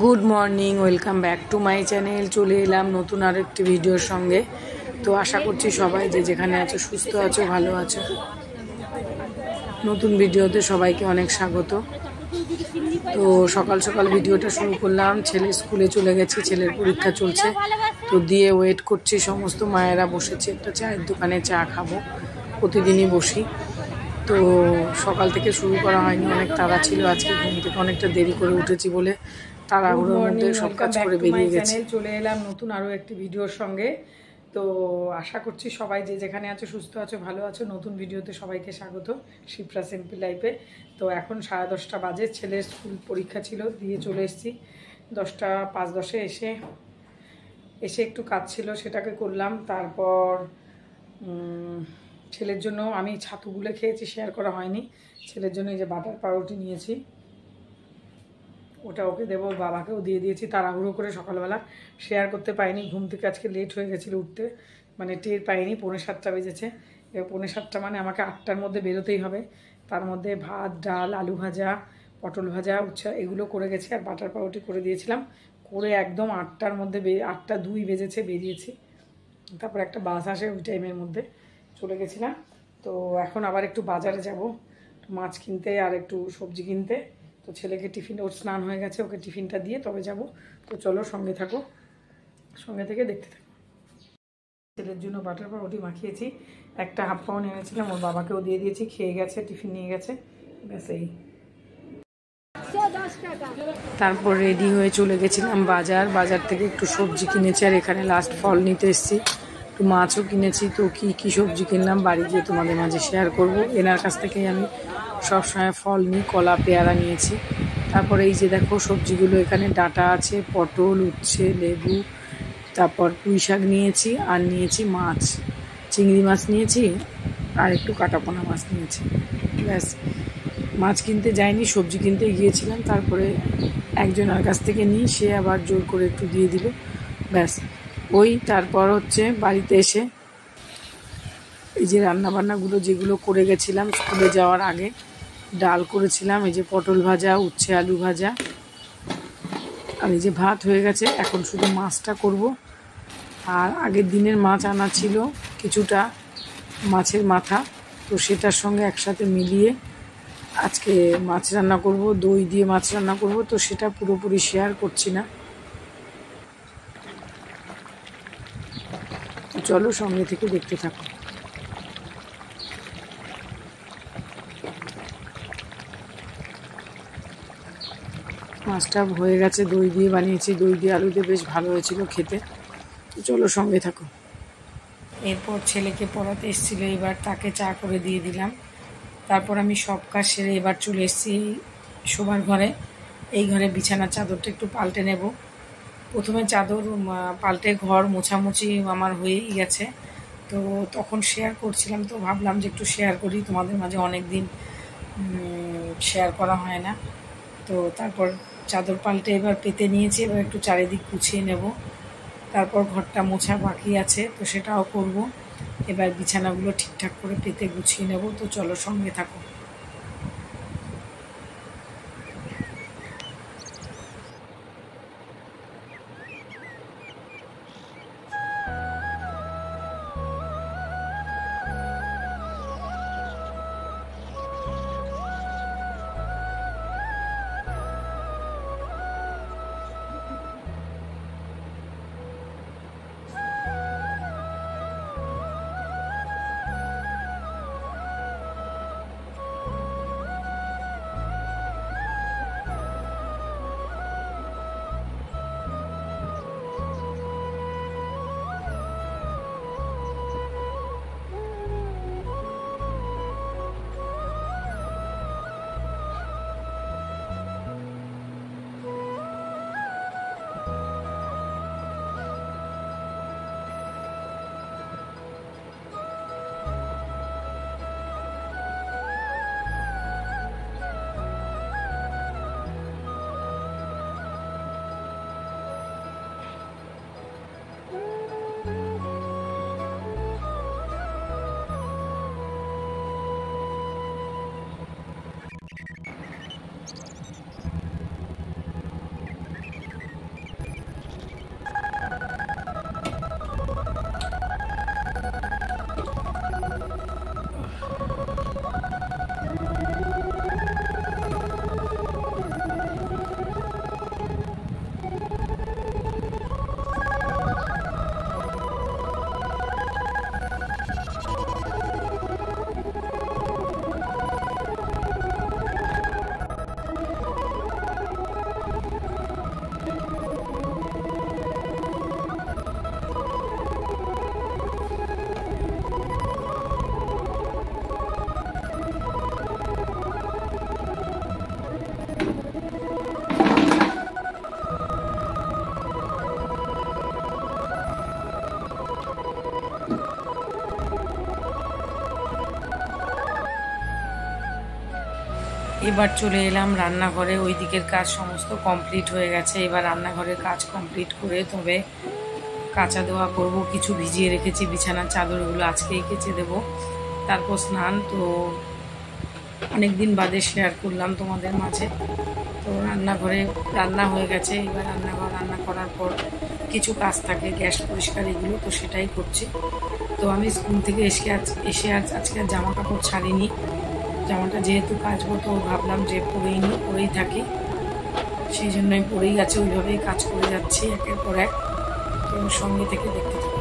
Good morning, welcome back to my channel. চলে এলাম নতুন আর একটি ভিডিওর সঙ্গে। তো আশা করছি সবাই যে যেখানে আছো সুস্থ আছো, ভালো আছো। নতুন ভিডিওতে সবাইকে অনেক স্বাগত। তো সকাল সকাল ভিডিওটা শুরু করলাম। ছেলে স্কুলে চলে গেছে, ছেলের পরীক্ষা চলছে, তো দিয়ে ওয়েট করছি। সমস্ত মায়েরা বসেছে, একটা চায়ের দোকানে চা খাবো, প্রতিদিনই বসি। তো সকাল থেকে শুরু করা হয়নি, অনেক তাড়া ছিল। আজকে ঘুম থেকে অনেকটা দেরি করে উঠেছি বলে তাড়াহুড়োর মধ্যে সব কাজ করে বেরিয়ে গেছি। চলে এলাম নতুন আরও একটি ভিডিওর সঙ্গে। তো আশা করছি সবাই যে যেখানে আছো সুস্থ আছো, ভালো আছো। নতুন ভিডিওতে সবাইকে স্বাগত শিপ্রা সিম্পল লাইফে। তো এখন 10:30 বাজে, ছেলের স্কুল পরীক্ষা ছিল, দিয়ে চলে এসেছি। 10:05 এসে একটু কাজ ছিল, সেটাকে করলাম। তারপর ছেলের জন্য আমি ছাতুগুলো খেয়েছি, শেয়ার করা হয়নি। ছেলের জন্য এই যে বাটার পাউরুটি নিয়েছি, ওটা ওকে দেবো, বাবাকেও দিয়ে দিয়েছি তাড়াহুড়ো করে। সকালবেলা শেয়ার করতে পারিনি, ঘুম থেকে আজকে লেট হয়ে গেছিলো উঠতে, মানে টের পাইনি। 6:45 বেজেছে। এবার 6:45 মানে আমাকে 8টার মধ্যে বেরোতেই হবে। তার মধ্যে ভাত, ডাল, আলু ভাজা, পটল ভাজা, উচ্ছা এগুলো করে গেছি, আর বাটার পাউরুটি করে দিয়েছিলাম। করে একদম 8টার মধ্যে 8:02 বেজেছে, বেরিয়েছি। তারপর একটা বাস আসে, ওই টাইমের মধ্যে চলে গেছিলাম। তো এখন আবার একটু বাজারে যাব, মাছ কিনতে আর একটু সবজি কিনতে। তো ছেলেকে টিফিন, ওর স্নান হয়ে গেছে, ওকে টিফিনটা দিয়ে তবে যাব। তো চলো সঙ্গে থাকো, সঙ্গে থেকে দেখতে থাকো। ছেলের জন্য বাটার পাউরুটি মাখিয়েছি, একটা হাফ পাউন্ড এনেছিলাম, ওর বাবাকেও দিয়ে দিয়েছি, খেয়ে গেছে, টিফিন নিয়ে গেছে, ব্যাস এই। তারপর রেডি হয়ে চলে গেছিলাম বাজার থেকে একটু সবজি কিনেছি, আর এখানে লাস্ট ফল নিতে এসেছি, একটু মাছও কিনেছি। তো কি সবজি কিনলাম বাড়ি গিয়ে তোমাদের মাঝে শেয়ার করব। এনার কাছ থেকেই আমি সবসময় ফল নিই, কলা, পেয়ারা নিয়েছি। তারপরে এই যে দেখো সবজিগুলো, এখানে ডাঁটা আছে, পটল, উচ্ছে, লেবু, তারপর পুঁই শাক নিয়েছি, আর নিয়েছি মাছ, চিংড়ি মাছ নিয়েছি, আর একটু কাটাপোনা মাছ নিয়েছি, ব্যাস। মাছ কিনতে যাইনি, সবজি কিনতে গিয়েছিলাম। তারপরে একজনের কাছ থেকে নিই, সে আবার জোর করে একটু দিয়ে দিল, ব্যাস ওই। তারপর হচ্ছে বাড়িতে এসে এই যে রান্নাবান্নাগুলো যেগুলো করে গেছিলাম স্কুলে যাওয়ার আগে, ডাল করেছিলাম, এই যে পটল ভাজা, উচ্ছে আলু ভাজা, আর এই যে ভাত হয়ে গেছে। এখন শুধু মাছটা করব। আর আগের দিনের মাছ আনা ছিল কিছুটা, মাছের মাথা, তো সেটার সঙ্গে একসাথে মিলিয়ে আজকে মাছ রান্না করব, দই দিয়ে মাছ রান্না করব। তো সেটা পুরোপুরি শেয়ার করছি না, চলো সঙ্গে থেকে দেখতে থাকো। মাছটা হয়ে গেছে, দই দিয়ে বানিয়েছি, দই দিয়ে আলু দিয়ে, বেশ ভালো হয়েছিল খেতে। তো চলো সঙ্গে থাকো। এরপর ছেলেকে পড়াতে এসেছিল, এবার তাকে চা করে দিয়ে দিলাম। তারপর আমি সব কাজ সেরে এবার চলে এসেছি শোবার ঘরে। এই ঘরে বিছানার চাদরটা একটু পাল্টে নেব। প্রথমে চাদর পাল্টে ঘর মোছামুছি আমার হয়েই গেছে। তো তখন শেয়ার করছিলাম, তো ভাবলাম যে একটু শেয়ার করি তোমাদের মাঝে, অনেক দিন শেয়ার করা হয় না। তো তারপর চাদর পাল্টে এবার পেতে নিয়েছি, এবার একটু চারিদিক গুছিয়ে নেব। তারপর ঘরটা মোছা বাকি আছে, তো সেটাও করব। এবার বিছানাগুলো ঠিকঠাক করে পেতে গুছিয়ে নেব। তো চলো সঙ্গে থাকো। এবার চলে এলাম রান্নাঘরে। ওই দিকের কাজ সমস্ত কমপ্লিট হয়ে গেছে, এবার রান্নাঘরের কাজ কমপ্লিট করে তবে কাচা ধোয়া করবো। কিছু ভিজিয়ে রেখেছি বিছানার চাদরগুলো আজকেই কেচে দেবো, তারপর স্নান। তো অনেক দিন বাদে শেয়ার করলাম তোমাদের মাঝে। তো রান্নাঘরে রান্না হয়ে গেছে, এবার রান্না করার পর কিছু কাজ থাকে, গ্যাস পরিষ্কার এগুলো, তো সেটাই করছি। তো আমি স্কুল থেকে এসে আজকে জামা কাপড় ছাড়িনি, জামাটা যেহেতু কাচবো তো ভাবলাম যে পরেই থাকি, সেই জন্যই পরেই আছে, ওইভাবেই কাজ করে যাচ্ছি একের পর এক। তো সঙ্গে থেকে দেখতে থাকি।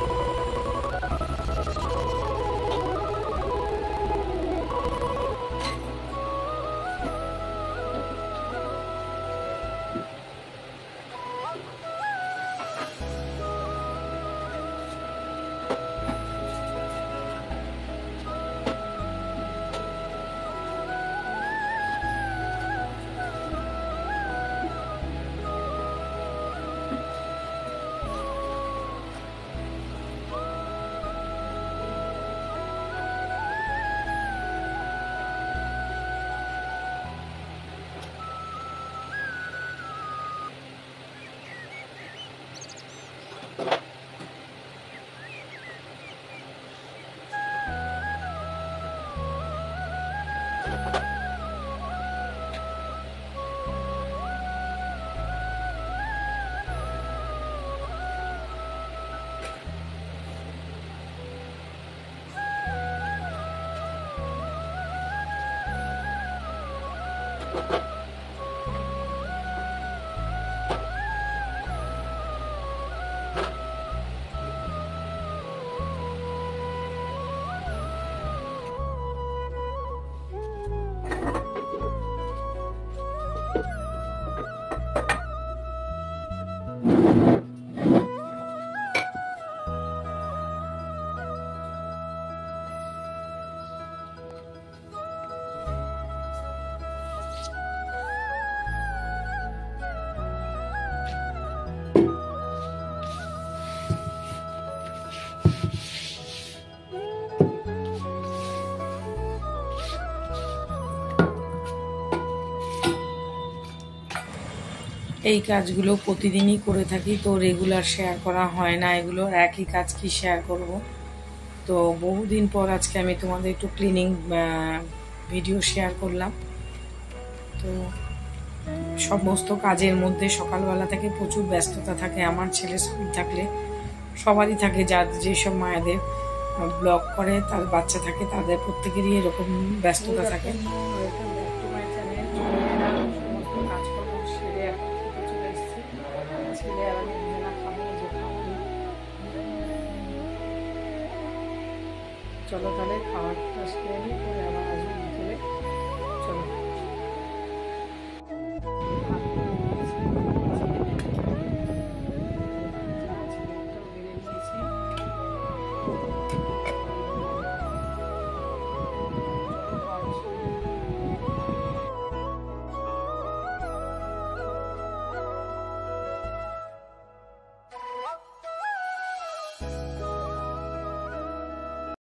এই কাজগুলো প্রতিদিনই করে থাকি, তো রেগুলার শেয়ার করা হয় না, এগুলোর একই কাজ কি শেয়ার করব। তো বহুদিন পর আজকে আমি তোমাদের একটু ক্লিনিং ভিডিও শেয়ার করলাম। তো সমস্ত কাজের মধ্যে সকালবেলা থেকে প্রচুর ব্যস্ততা থাকে, আমার ছেলে স্কুল থাকলে সবারই থাকে, যেসব মায়েদের ব্লগ করে তার বাচ্চা থাকে তাদের প্রত্যেকেরই এরকম ব্যস্ততা থাকে। চলো তাহলে খাওয়াটা সেরে নিই, পরে আবার আসবো।